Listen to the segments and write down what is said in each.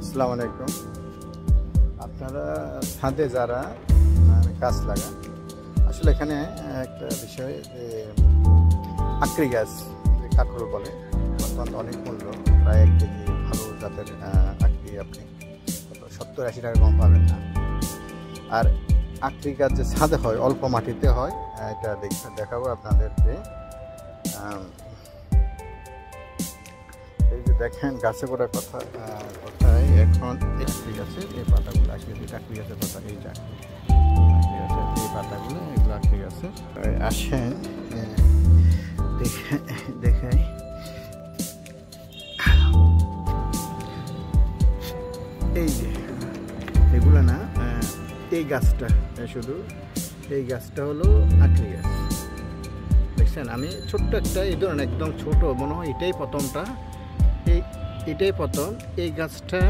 আসসালামু আলাইকুম। আপনারা ছাদে যারা গাছ লাগান, আসলে এখানে একটা বিষয় যে আক্রি গাছ, যে কাঁকরোল বলে, বর্তমান অনেক মূল্য, প্রায় 1 কেজি ভালো জাতের আক্রি আপনি 70-80 টাকা কম পাবেন না। আর আক্রি গাছ যে ছাদে হয়, অল্প মাটিতে হয়, এটা দেখাবো আপনাদেরকে। এই যে দেখেন গাছে করার কথায় এখন আক্রি গাছের এই পাতাগুলো আসলে আক্রি গাছের পাতা, এই যে আক্রি গাছের এই পাতাগুলো, এগুলো আক্রি গাছের। আসেন দেখাই। এই যে এগুলো না, এই গাছটা শুধু এই গাছটা হলো আক্রি গাছ, দেখছেন? আমি ছোট্ট একটা, এই ধরুন একদম ছোট মনে হয় এটাই প্রথমটা, এটাই প্রথম। এই গাছটা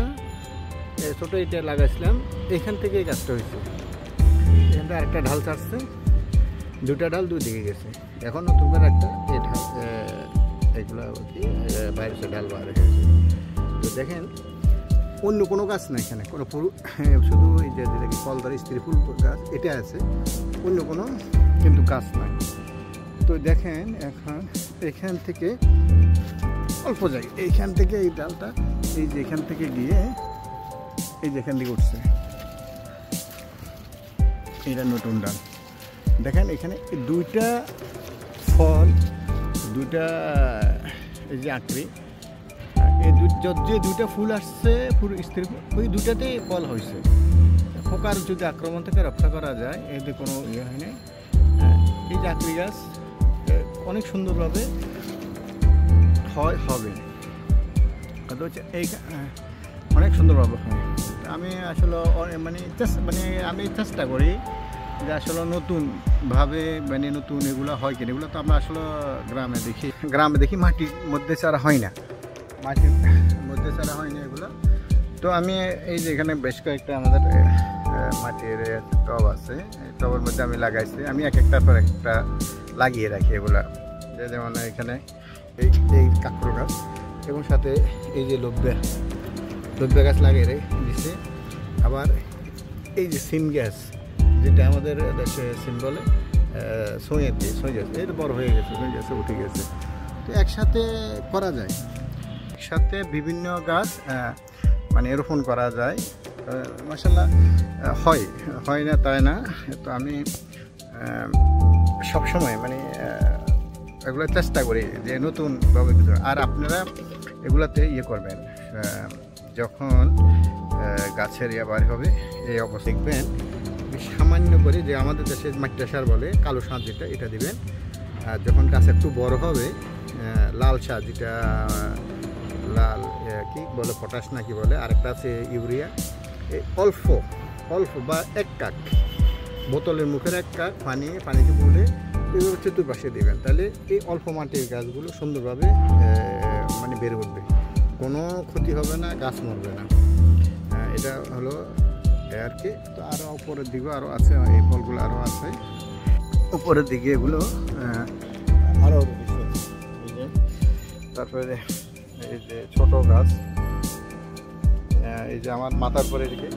ছোটো এটা লাগাইছিলাম, এখান থেকে এই গাছটা হয়েছে। এখান থেকে আরেকটা ঢাল ছাড়ছে, দুটা ঢাল দুই দিকে গেছে। এখন নতুন করে একটা এই ঢাল, এগুলো কি বাইরে ঢাল বার হয়ে গেছে। তো দেখেন অন্য কোনো গাছ না এখানে, কোনো ফুল, শুধু এই যে যেটাকে ফলদার স্ত্রী ফুল গাছ এটা আছে, অন্য কোনো কিন্তু গাছ নাই। তো দেখেন এখন এখান থেকে অল্প জায়গা, এইখান থেকে এই ডালটা, এই যে এখান থেকে গিয়ে এই যে এখান থেকে উঠছে, এটা নতুন ডাল। দেখেন এখানে দুইটা ফল, দুইটা এই যে আঁকড়ি, এই যে দুইটা ফুল আসছে পুরো স্ত্রী, ওই দুটাতেই ফল হয়েছে। পোকার যদি আক্রমণ থেকে রক্ষা করা যায়, এতে কোনো ইয়ে হয়নি। এই যে আঁকড়ি গাছ অনেক সুন্দরভাবে হবে, কথা হচ্ছে এই অনেক সুন্দরভাবে হয়। আমি আসলে আমি চেষ্টা করি যে আসলে নতুনভাবে নতুন এগুলো হয় কিনা। এগুলো তো আমরা আসলে গ্রামে দেখি মাটির মধ্যে ছাড়া হয় না, মাটির মধ্যে ছাড়া হয় না এগুলো। তো আমি এই যে এখানে বেশ কয়েকটা আমাদের মাটির টব আছে, টবের মধ্যে আমি লাগাইছি। আমি এক একটার পর একটা লাগিয়ে রাখি এগুলা। যেমন এখানে এই কাঁকরোল গাছ এবং সাথে এই যে লব্বা গাছ লাগিয়ে দিছে। আবার এই যে সিম গাছ, যেটা আমাদের দেশে সিম বলে, সঁই গাছ, এটা বড় হয়ে গেছে, সঁই গাছে উঠে গেছে। তো একসাথে করা যায়, একসাথে বিভিন্ন গাছ রোপণ করা যায়। মাশাআল্লাহ হয় না তাই না। তো আমি সবসময় এগুলো চেষ্টা করি যে নতুনভাবে কিছু। আর আপনারা এগুলাতে ইয়ে করবেন, যখন গাছের বার হবে এই অবস্থা দেখবেন, সামান্য করে যে আমাদের দেশে মাটির সার বলে, কালো সার যেটা, এটা দিবেন। আর যখন গাছ একটু বড় হবে, লাল সার, যেটা লাল কি বলে, পটাশ নাকি বলে, আরেকটা আছে ইউরিয়া। এই অল্প বা 1 কাপ, বোতলের মুখের 1 কাপ পানিতে বলে এগুলো চতুর্পাশে দেবেন। তাহলে এই অল্প মাটির গাছগুলো সুন্দরভাবে বেড়ে উঠবে, কোনো ক্ষতি হবে না, গাছ মরবে না। এটা হলো আর কি। তো আরও উপরের দিকে আরও আছে, এই ফলগুলো আরও আছে উপরের দিকে, এগুলো আরও বেশি। তারপরে এই যে ছোট গাছ, এই যে আমার মাথার পরে দিকে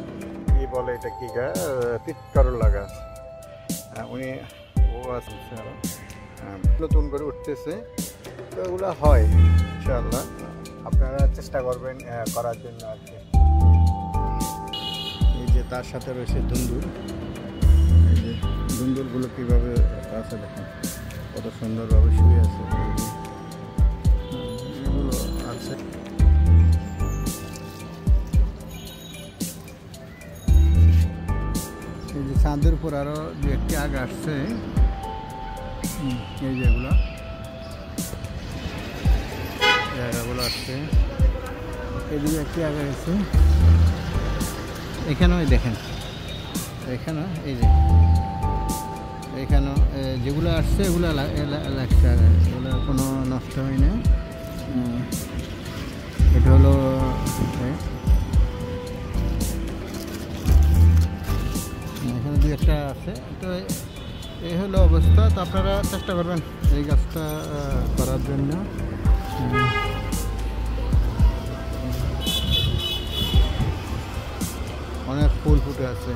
কি বলে, এটা কি গাছ, তিতকারোলা গাছ, উনি আছে আরো নতুন করে উঠতেছে। তো এগুলো হয় ইনশাআল্লাহ, আপনারা চেষ্টা করবেন করার জন্য আর কি। এই যে তার সাথে রয়েছে দুন্দুল, এই যে দুন্দুলগুলো কীভাবে আছে দেখেন, কত সুন্দরভাবে শুয়ে আছে, এগুলো আছে। এই যে ছাদের উপর আরও 2-1টি আগ আসছে, এই যেগুলো জায়গাগুলো আসছে। এদিকে একটি আগে আছে, এখানেও দেখেন, এখানেও এই যে এখানেও যেগুলো আসছে এগুলো লাগছে, এগুলো কোনো নষ্ট হয় না। এটা হলো এখানে 2-1টা আছে। তো এই হলো অবস্থা। তো আপনারা চেষ্টা করবেন এই গাছটা করার জন্য। অনেক ফুল ফুটে আছে।